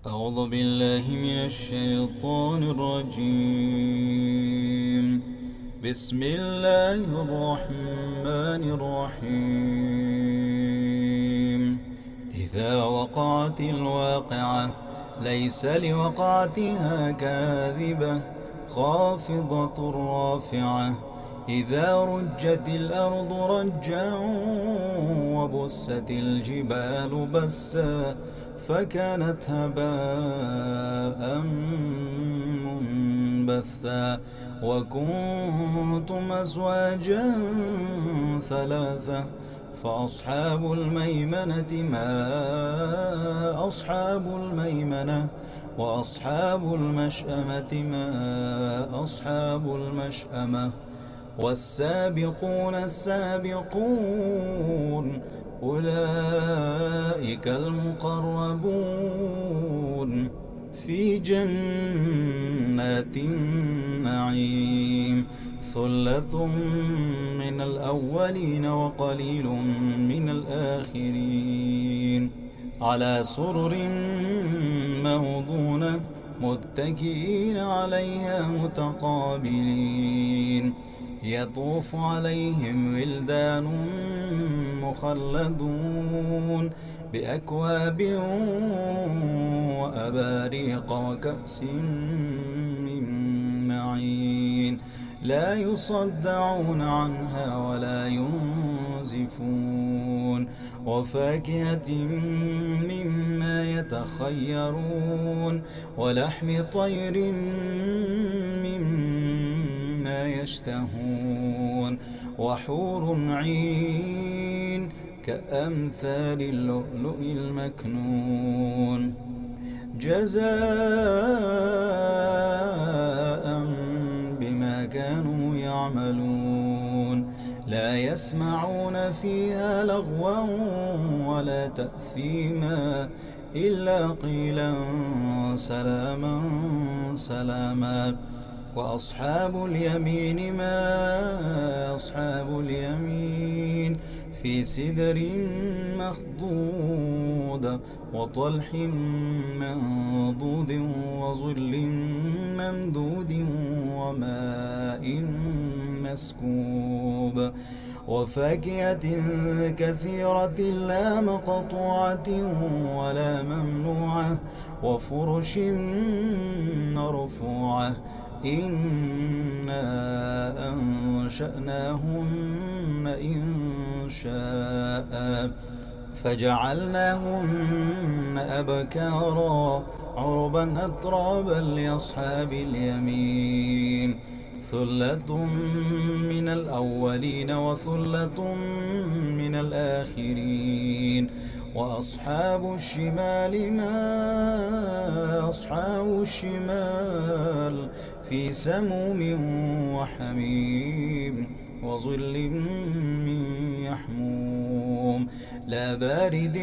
أعوذ بالله من الشيطان الرجيم. بسم الله الرحمن الرحيم. إذا وقعت الواقعة ليس لوقعتها كاذبة خافضة رافعة. إذا رجت الأرض رجا وبست الجبال بسا فكانت هباء منبثا وكنتم أزواجا ثلاثة فأصحاب الميمنة ما أصحاب الميمنة وأصحاب المشأمة ما أصحاب المشأمة والسابقون السابقون أولئك المقربون في جنات النعيم. ثلة من الأولين وقليل من الآخرين على سرر موضونة متكئين عليها متقابلين يطوف عليهم ولدان مخلدون بأكواب وأباريق وكأس من معين لا يصدعون عنها ولا ينزفون وفاكهة مما يتخيرون ولحم طير مما يشتهون وحور عين كأمثال اللؤلؤ المكنون جزاء بما كانوا يعملون لا يسمعون فيها لغوا ولا تأثيما إلا قيلا سلاما سلاما. وأصحاب اليمين ما أصحاب اليمين في سدر مخضود وطلح منضود وظل ممدود وماء مسكوب وفاكهة كثيرة لا مقطوعة ولا ممنوعة وفرش مرفوعة إنا أنشأناهن إنشاء فجعلناهن أبكارا عربا أترابا لأصحاب اليمين ثلة من الأولين وثلة من الآخرين. وأصحاب الشمال ما أصحاب الشمال في سموم وحميم وظل من يحموم لا بارد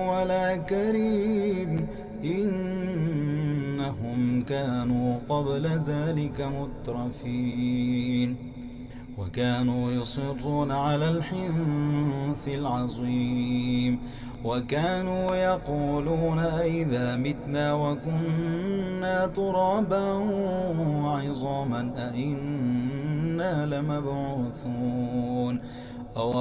ولا كريم إنهم كانوا قبل ذلك مترفين وكانوا يصرون على الحنث العظيم وكانوا يقولون أئذا متنا وكنا ترابا وعظاما أئنا لمبعوثون أو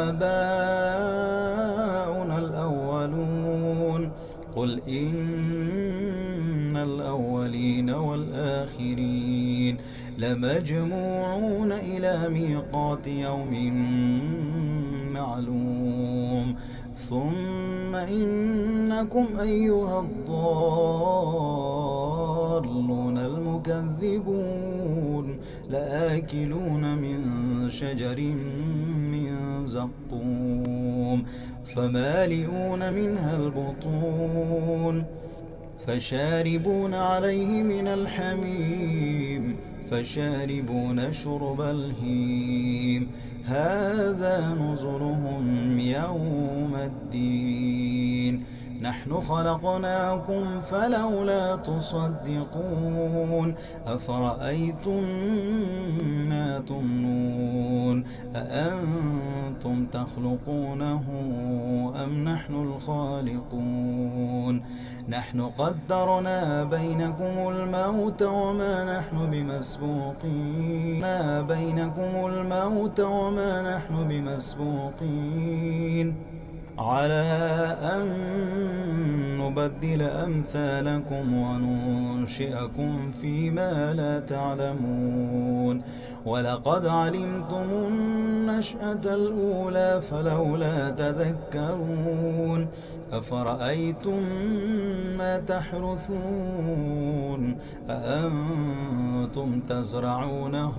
آباؤنا الأولون قل إن الأولين والآخرين لمجموعون إلى ميقات يوم معلوم ثم إنكم أيها الضالون المكذبون لآكلون من شجر من زقوم فمالئون منها البطون فشاربون عليه من الحميم فشاربون شرب الهيم هذا نزلهم يوم الدين نحن خلقناكم فلولا تصدقون أفرأيتم ما تمنون أأنتم تخلقونه أم نحن الخالقون نحن قدرنا بينكم الموت وما نحن بمسبوقين على أن نبدل أمثالكم وننشئكم فيما لا تعلمون ولقد علمتم النشأة الأولى فلولا تذكرون أفرأيتم ما تحرثون أأنتم تزرعونه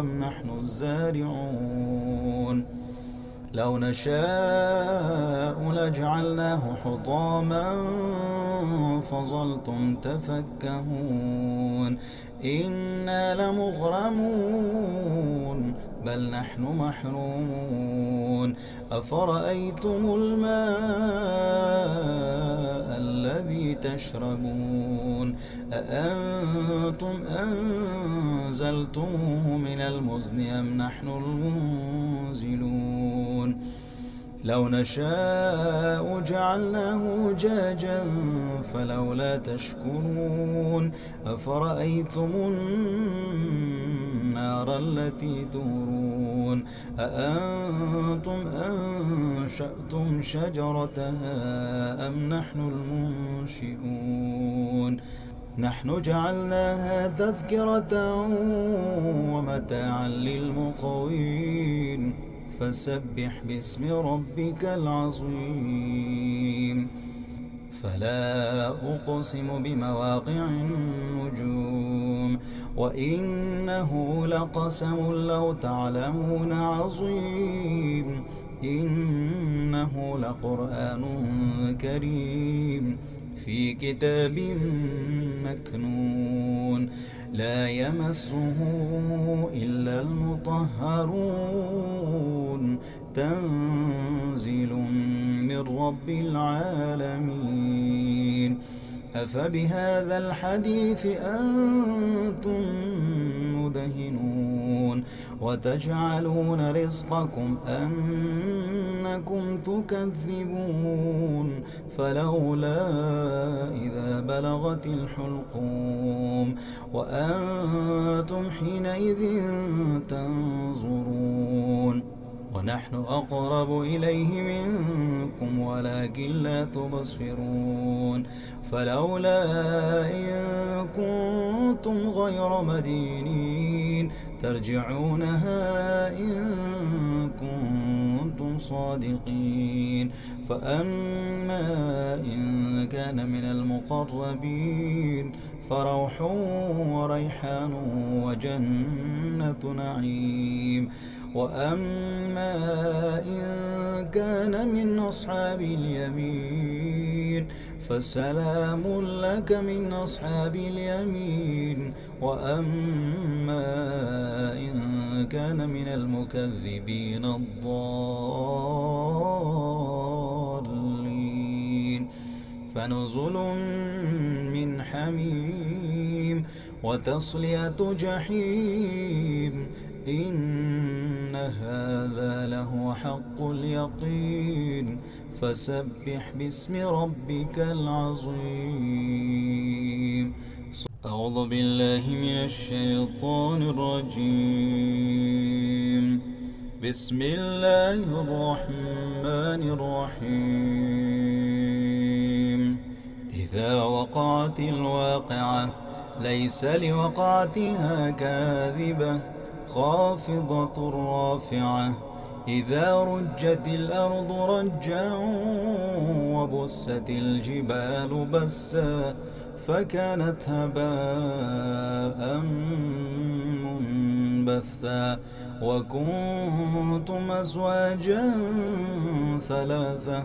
أم نحن الزارعون لو نشاء لجعلناه حطاما فظلتم تفكهون إنا لمغرمون بل نحن محرومون أفرأيتم الماء الذي تشربون أأنتم أنزلتموه من المزن أم نحن المنزلون لو نشاء جعلناه أجاجا فلولا تشكرون أفرأيتم النار التي تورون أأنتم أنشأتم شجرتها أم نحن المنشئون نحن جعلناها تذكرة ومتاعا للمقوين فسبح باسم ربك العظيم فلا أقسم بمواقع النجوم وإنه لقسم لو تعلمون عظيم إنه لقرآن كريم في كتاب مكنون لا يمسه إلا المطهرون تنزيل من رب العالمين أفبهذا الحديث أنتم مدهنون وتجعلون رزقكم أنكم تكذبون فلولا إذا بلغت الحلقوم وأنتم حينئذ تنظرون ونحن أقرب إليه منكم ولكن لا تبصرون فلولا إن كنتم غير مدينين ترجعونها إن كنتم صادقين فأما إن كان من المقربين فروح وريحان وجنة نعيم وأما إن كان من أصحاب اليمين فسلام لك من أصحاب اليمين وأما إن كان من المكذبين الضالين فنزل من حميم وتصلية جحيم إن هذا له حق اليقين فسبح باسم ربك العظيم أعوذ بالله من الشيطان الرجيم بسم الله الرحمن الرحيم إذا وقعت الواقعة ليس لوقعتها كاذبة خافضة رافعة إذا رجت الأرض رجا وبست الجبال بسا فكانت هباء منبثا وكنتم أزواجا ثلاثة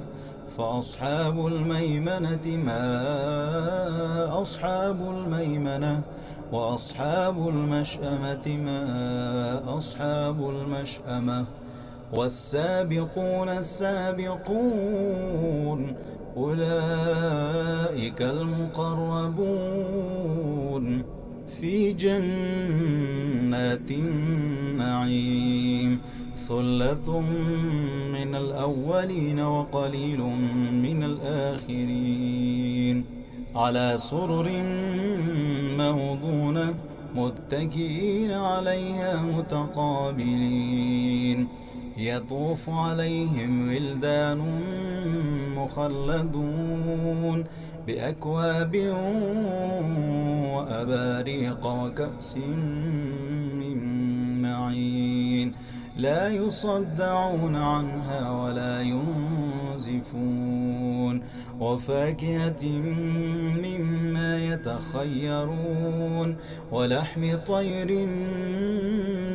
فأصحاب الميمنة ما أصحاب الميمنة وأصحاب المشأمة ما أصحاب المشأمة والسابقون السابقون أولئك المقربون في جنات النعيم ثلة من الأولين وقليل من الآخرين على سرر موضونة متكئين عليها متقابلين يطوف عليهم ولدان مخلدون بأكواب وأباريق وكأس من معين لا يصدعون عنها ولا ينزفون وفاكهة مما يتخيرون ولحم طير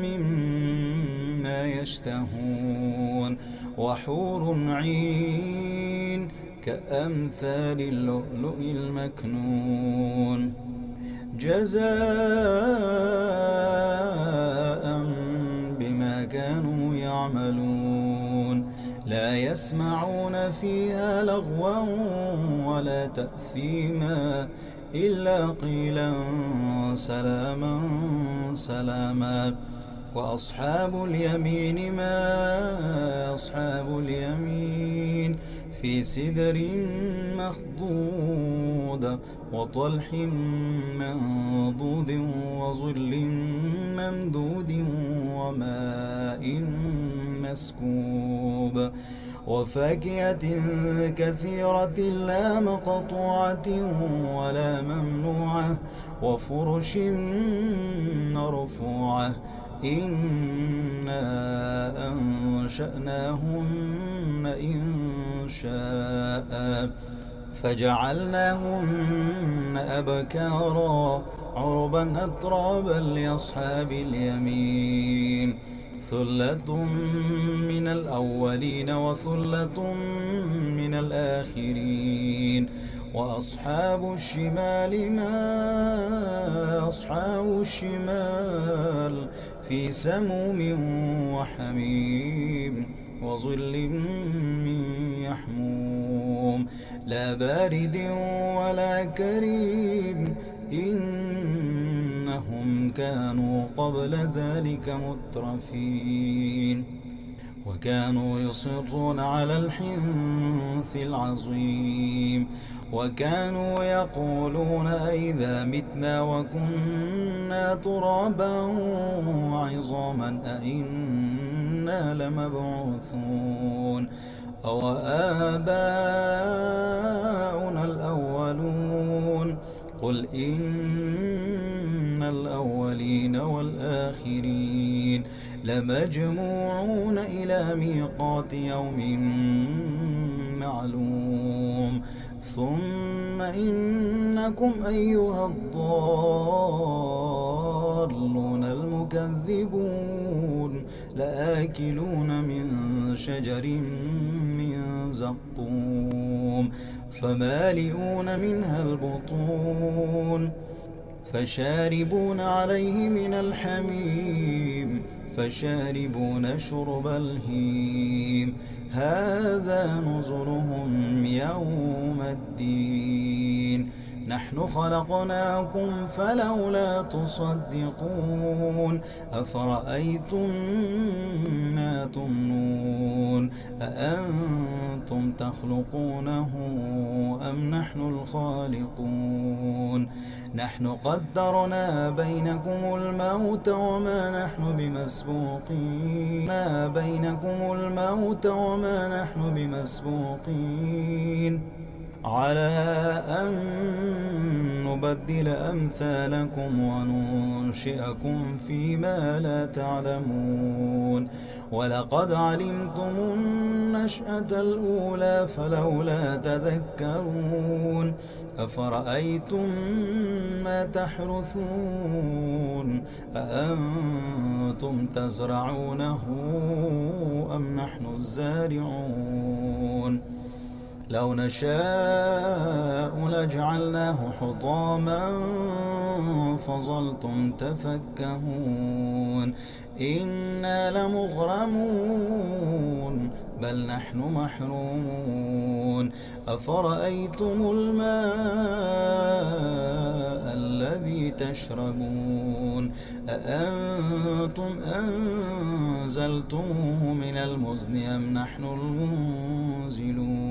مما يشتهون وحور عين كأمثال اللؤلؤ المكنون جزاء بما كانوا يعملون لا يسمعون فيها لغوا ولا تأثيما إلا قيلا سلاما سلاما وأصحاب اليمين ما أصحاب اليمين في سدر مخضود وطلح منضود وظل ممدود وماء مسكوب وفاكهة كثيرة لا مقطوعة ولا ممنوعة وفرش مرفوعة إنا أنشأناهن إنشاء فجعلناهن أبكارا عربا أترابا لأصحاب اليمين ثلة من الأولين وثلة من الآخرين وأصحاب الشمال ما أصحاب الشمال في سموم وحميم وظل من يحموم لا بارد ولا كريم إنهم كانوا قبل ذلك مترفين وكانوا يصرون على الحنث العظيم وكانوا يقولون أئذا متنا وكنا ترابا وعظاما أئنا لمبعوثون أو آباؤنا الأولون قل إن الأولين والآخرين لمجموعون إلى ميقات يوم معلوم ثم إنكم أيها الضالون المكذبون لآكلون من شجر من زقوم فمالئون منها البطون فشاربون عليه من الحميم فشاربون شرب الهيم هذا نزلهم يوم الدين نحن خلقناكم فلولا تصدقون أفرأيتم ما تمنون أأنتم تخلقونه أم نحن الخالقون نحن قدرنا بينكم الموت وما نحن بمسبوقين على أن نبدل أمثالكم وننشئكم فيما لا تعلمون ولقد علمتم النشأة الأولى فلولا تذكرون أفرأيتم ما تحرثون أأنتم تزرعونه أم نحن الزارعون لو نشاء لجعلناه حطاما فظلتم تفكهون إنا لمغرمون بل نحن محرومون أفرأيتم الماء الذي تشربون أأنتم أنزلتموه من المزن أم نحن المنزلون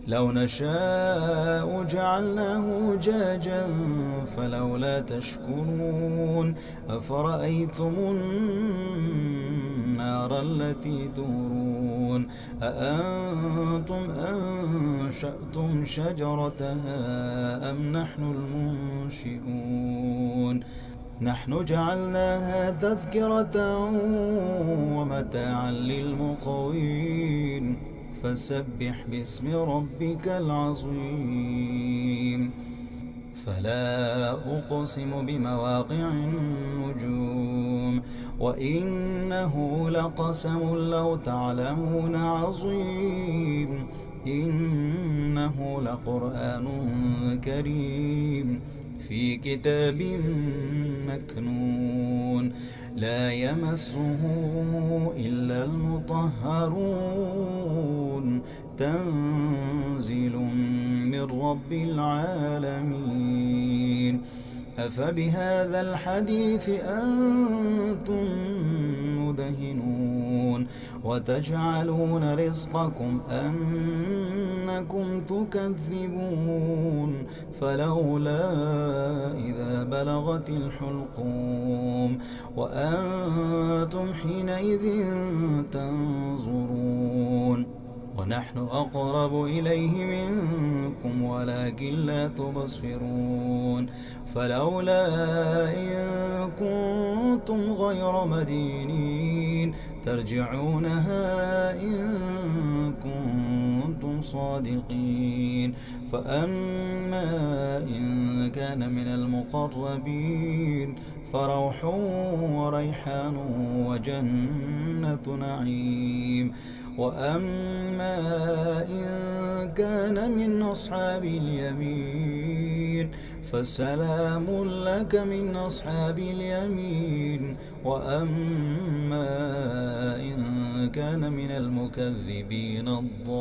لو نشاء جعلناه أجاجا فلولا تشكرون أفرأيتم النار التي تورون أأنتم أنشأتم شجرتها أم نحن المنشئون نحن جعلناها تذكرة ومتاعا للمقوين فسبح باسم ربك العظيم فلا أقسم بمواقع النجوم وإنه لقسم لو تعلمون عظيم إنه لقرآن كريم في كتاب مكنون لا يمسه إلا المطهرون تنزيل من رب العالمين أفبهذا الحديث أنتم مدهنون وتجعلون رزقكم أنكم تكذبون فلولا إذا بلغت الحلقوم وأنتم حينئذ تنظرون ونحن أقرب إليه منكم ولكن لا تبصرون فلولا إن كنتم غير مدينين ترجعونها إن كنتم صادقين فأما إن كان من المقربين فروح وريحان وجنة نعيم وأما إن كان من أصحاب اليمين فسلام لك من أصحاب اليمين وأما إن كان من المكذبين الضالين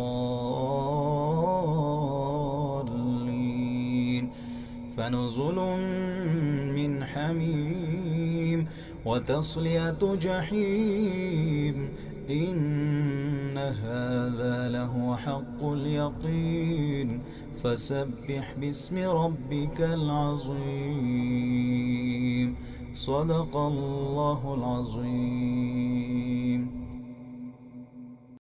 فنزل من حميم وتصلية جحيم إن هذا لهو حق اليقين فسبح باسم ربك العظيم صدق الله العظيم.